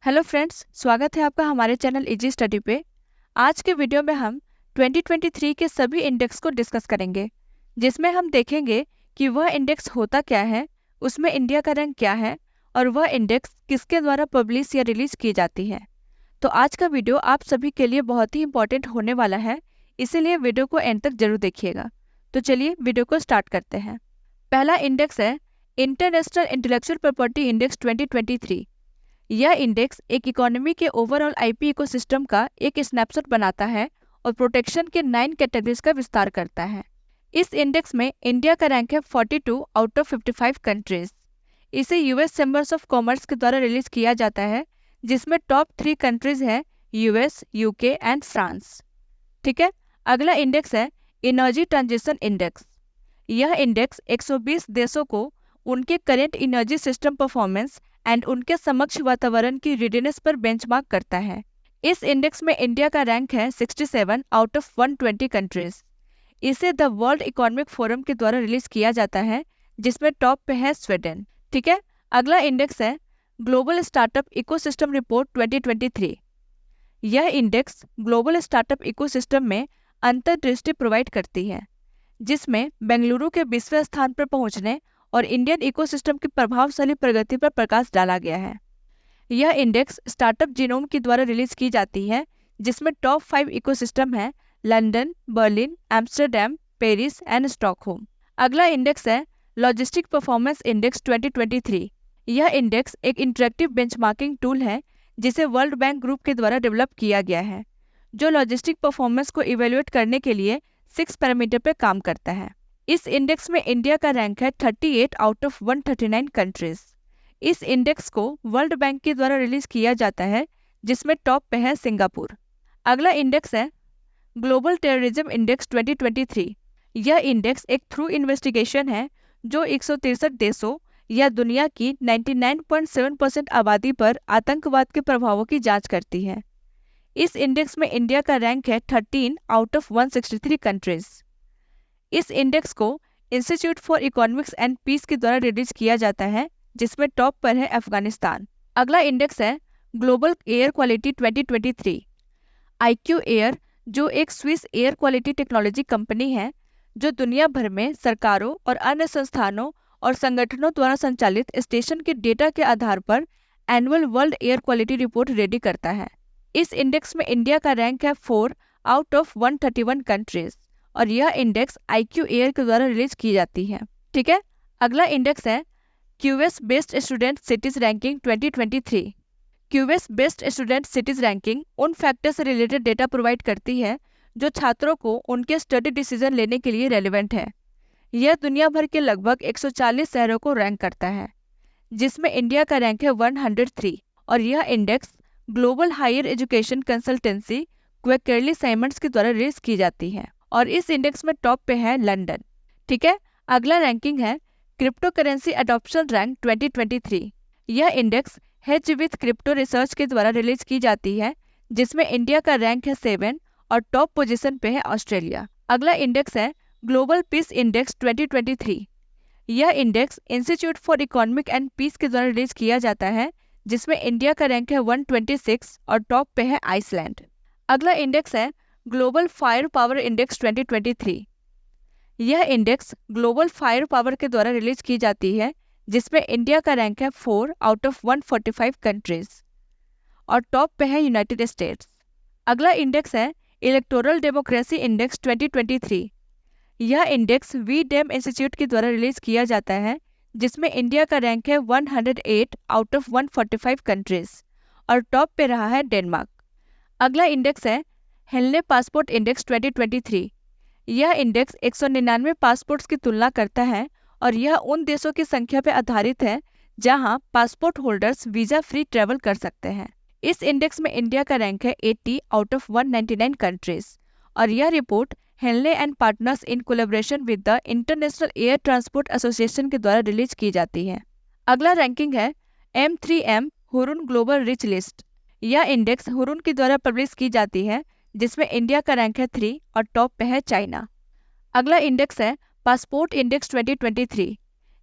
Hello friends, स्वागत है आपका हमारे चैनल इजी स्टडी पे। आज के वीडियो में हम 2023 के सभी इंडेक्स को डिस्कस करेंगे, जिसमें हम देखेंगे कि वह इंडेक्स होता क्या है, उसमें इंडिया का रैंक क्या है और वह इंडेक्स किसके द्वारा पब्लिश या रिलीज की जाती है। तो आज का वीडियो आप सभी के लिए बहुत ही इंपॉर्टेंट होने वाला है, इसीलिए वीडियो को एंड तक जरूर देखिएगा। तो चलिए वीडियो को स्टार्ट करते हैं। पहला इंडेक्स है इंटरनेशनल इंटेलेक्चुअल प्रॉपर्टी इंडेक्स 2023। यह इंडेक्स एक इकोनॉमी के ओवरऑल आईपी इकोसिस्टम का एक स्नैपशॉट बनाता है और प्रोटेक्शन के 9 कैटेगरीज का विस्तार करता है। इस इंडेक्स में इंडिया का रैंक है 42 आउट ऑफ 55 कंट्रीज। इसे यूएस चैम्बर्स ऑफ कॉमर्स के द्वारा रिलीज किया जाता है, जिसमें टॉप 3 कंट्रीज हैं यूएस, यूके एंड फ्रांस। ठीक है, अगला इंडेक्स है एनर्जी ट्रांजिशन इंडेक्स। यह इंडेक्स 120 देशों को उनके current energy system performance and उनके समक्ष वातावरण की रेडीनेस पर बेंचमार्क करता है। इस इंडेक्स में इंडिया का रैंक है 67 आउट ऑफ 120 कंट्रीज। इसे द वर्ल्ड इकोनॉमिक फोरम के द्वारा रिलीज किया जाता है, जिसमें टॉप पे है स्वीडन। ठीक है, अगला इंडेक्स है ग्लोबल स्टार्टअप इकोसिस्टम रिपोर्ट 2023। यह इंडेक्स ग्लोबल स्टार्टअप इकोसिस्टम में अंतर्दृष्टि प्रोवाइड करती है, जिसमें बेंगलुरु के 20वें स्थान पर पहुंचने और इंडियन इकोसिस्टम की प्रभावशाली प्रगति पर प्रकाश डाला गया है। यह इंडेक्स स्टार्टअप जीनोम के द्वारा रिलीज की जाती है, जिसमें टॉप 5 इकोसिस्टम है London, Berlin, Amsterdam, Paris and Stockholm. अगला इंडेक्स है लॉजिस्टिक परफॉर्मेंस इंडेक्स 2023। यह इंडेक्स एक इंटरेक्टिव बेंचमार्किंग टूल है, जिसे वर्ल्ड बैंक ग्रुप के द्वारा डेवलप किया गया है, जो लॉजिस्टिक परफॉर्मेंस को इवेल्युएट करने के लिए 6 पैरामीटर पर काम करता है। इस इंडेक्स में इंडिया का रैंक है 38 आउट ऑफ 139 कंट्रीज। इस इंडेक्स को वर्ल्ड बैंक के द्वारा रिलीज किया जाता है, जिसमें टॉप पे है सिंगापुर। अगला इंडेक्स है ग्लोबल टेररिज्म इंडेक्स 2023। यह इंडेक्स एक थ्रू इन्वेस्टिगेशन है जो 163 देशों या दुनिया की 99.7% आबादी पर आतंकवाद के प्रभावों की जांच करती है। इस इंडेक्स में इंडिया का रैंक है 13 आउट ऑफ 163 कंट्रीज। इस इंडेक्स को Institute for Economics and Peace के द्वारा रिलीज किया जाता है, जिसमें टॉप पर है अफगानिस्तान। अगला इंडेक्स है global air quality 2023। IQ air, जो एक Swiss air quality technology company है, जो दुनिया भर में सरकारों और अन्य संस्थानों और संगठनों द्वारा संचालित स्टेशन के डेटा के आधार पर annual world air quality report ready करता है। इस इंडेक्स में इंडिया का रैंक है 4 आउट ऑफ 131 कंट्रीज और यह इंडेक्स IQ एयर के द्वारा रिलीज की जाती है। ठीक है, अगला इंडेक्स है QS best student cities ranking 2023। QS best student cities ranking उन फैक्टर से रिलेटेड डेटा प्रोवाइड करती है जो छात्रों को उनके स्टडी डिसीजन लेने के लिए रेलेवेंट है। यह दुनिया भर के लगभग 140 शहरों को रैंक करता है, जिसमें इंडिया का रैंक है 103 और यह index global higher education consultancy Quacquarelli Symonds के द्वारा रिलीज की जाती है और इस इंडेक्स में टॉप पे है लंदन। ठीक है, अगला रैंकिंग है क्रिप्टो करेंसी अडॉप्शन रैंक 2023। यह index hedge with crypto research के द्वारा रिलीज की जाती है, जिसमें इंडिया का रैंक है 7 और टॉप पोजीशन पे है ऑस्ट्रेलिया। अगला इंडेक्स है ग्लोबल पीस इंडेक्स 2023। यह index Institute for Economic and Peace के द्वारा रिलीज किया जाता है, जिसमें इंडिया का रैंक है 126 और टॉप पे है आइसलैंड। अगला इंडेक्स है ग्लोबल फायर पावर इंडेक्स 2023। यह इंडेक्स ग्लोबल फायर पावर के द्वारा रिलीज की जाती है, जिसमें इंडिया का रैंक है 4 आउट ऑफ 145 कंट्रीज और टॉप पे है यूनाइटेड स्टेट्स। अगला इंडेक्स है इलेक्टोरल डेमोक्रेसी इंडेक्स 2023। यह इंडेक्स वीडेम इंस्टीट्यूट के द्वारा रिलीज किया जाता है, जिसमें इंडिया का रैंक है 108 आउट ऑफ 145 कंट्रीज और टॉप पे रहा है डेनमार्क। अगला इंडेक्स है हेनले पासपोर्ट इंडेक्स 2023। यह इंडेक्स 199 पासपोर्ट्स की तुलना करता है और यह उन देशों की संख्या पर आधारित है जहां passport holders visa free travel कर सकते हैं। इस इंडेक्स में इंडिया का रैंक है 80 आउट ऑफ 199 कंट्रीज और यह report Henley and Partners in collaboration with the International Air Transport Association के द्वारा रिलीज की जाती है। अगला रैंकिंग है M3M Hurun global rich list. यह इंडेक्स हुरुन के द्वारा पब्लिश की जाती है, जिसमें इंडिया का रैंक है 3 और टॉप पे है चाइना। अगला इंडेक्स है पासपोर्ट इंडेक्स 2023।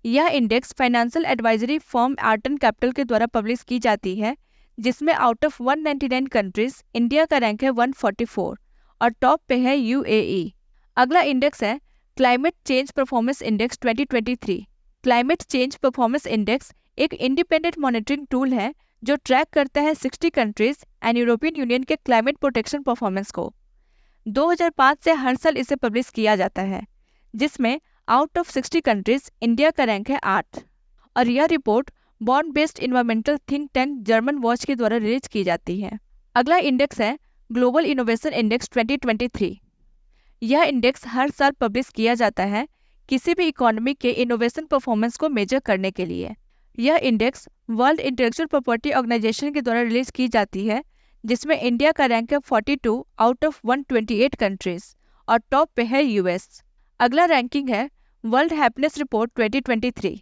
यह index financial advisory firm Arton Capital के द्वारा पब्लिश की जाती है, जिसमें आउट ऑफ 199 कंट्रीज इंडिया का रैंक है 144 और टॉप पे है यूएई। अगला इंडेक्स है climate change performance index 2023। Climate change performance index एक इंडिपेंडेंट मॉनिटरिंग टूल है जो ट्रैक करता है 60 कंट्रीज एंड यूरोपियन यूनियन के क्लाइमेट प्रोटेक्शन परफॉर्मेंस को। 2005 से हर साल इसे पब्लिश किया जाता है, जिसमें आउट ऑफ 60 कंट्रीज इंडिया का रैंक है 8 और यह report bond based environmental think tank German watch के द्वारा रिलीज की जाती है। अगला इंडेक्स है ग्लोबल इनोवेशन इंडेक्स 2023। यह इंडेक्स हर साल पब्लिश किया जाता है किसी भी इकोनॉमी के इनोवेशन परफॉर्मेंस को मेजर करने के लिए। यह index World Intellectual Property Organization के द्वारा रिलीज की जाती है, जिसमें इंडिया का रैंक है 42 आउट ऑफ 128 कंट्रीज और टॉप पे है यूएस। अगला रैंकिंग है वर्ल्ड हैप्पीनेस रिपोर्ट 2023।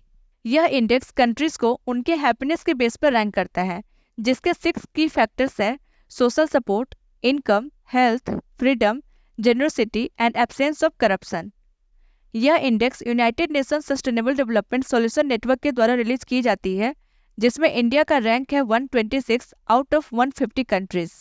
यह इंडेक्स कंट्रीज को उनके हैप्पीनेस के बेस पर रैंक करता है, जिसके 6 की फैक्टर्स है social support, income, health, freedom, generosity and absence of corruption. यह index United Nation Sustainable Development Solution Network के द्वारा रिलीज की जाती है, जिसमें इंडिया का रैंक है 126 आउट ऑफ 150 कंट्रीज,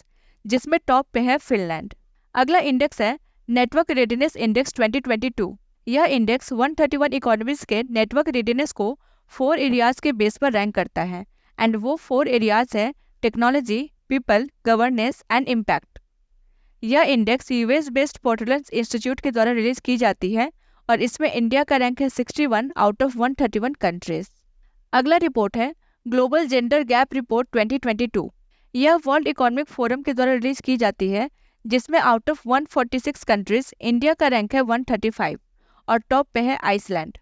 जिसमें टॉप पे है फिनलैंड। अगला इंडेक्स है नेटवर्क रेडीनेस इंडेक्स 2022। यह इंडेक्स 131 इकोनॉमीज के नेटवर्क रेडीनेस को 4 एरियाज के बेस पर रैंक करता है एंड वो 4 एरियाज है technology, people, governance and impact. यह इंडेक्स यूएस बेस्ड पोर्टलेंस इंस्टीट्यूट के द्वारा रिलीज की जाती है और इसमें इंडिया का रैंक है 61 आउट ऑफ 131 कंट्रीज। अगला रिपोर्ट है ग्लोबल जेंडर गैप रिपोर्ट 2022। यह वर्ल्ड इकोनॉमिक फोरम के द्वारा रिलीज की जाती है, जिसमें आउट ऑफ 146 कंट्रीज इंडिया का रैंक है 135 और टॉप पे है आइसलैंड।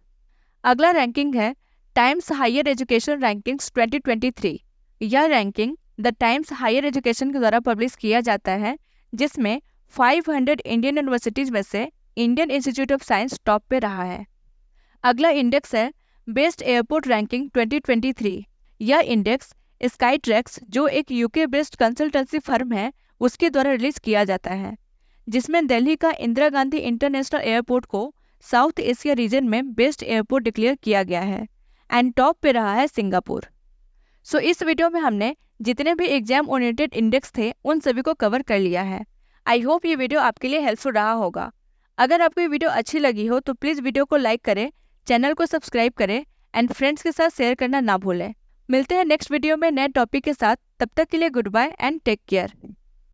अगला रैंकिंग है टाइम्स हायर एजुकेशन रैंकिंग्स 2023। यह ranking the Times Higher Education के द्वारा पब्लिश किया जाता है, जिसमें 500 इंडियन यूनिवर्सिटीज में से Indian institute of science top पे रहा है। अगला इंडेक्स है बेस्ट एयरपोर्ट रैंकिंग 2023। यह इंडेक्स स्काईट्रैक्स, जो एक यूके बेस्ड कंसल्टेंसी फर्म है, उसके द्वारा रिलीज किया जाता है, जिसमें दिल्ली का इंदिरा गांधी इंटरनेशनल एयरपोर्ट को साउथ एशिया रीजन में बेस्ट एयरपोर्ट डिक्लेयर किया गया है एंड टॉप पे रहा है सिंगापुर। सो इस वीडियो में हमने जितने भी एग्जाम ओरिएंटेड इंडेक्स थे उन सभी को कवर कर लिया है। आई होप ये वीडियो आपके लिए हेल्पफुल रहा होगा। अगर आपको ये वीडियो अच्छी लगी हो तो प्लीज़ वीडियो को लाइक करें, चैनल को सब्सक्राइब करें एंड फ्रेंड्स के साथ शेयर करना ना भूलें। मिलते हैं नेक्स्ट वीडियो में नए टॉपिक के साथ। तब तक के लिए goodbye and take care.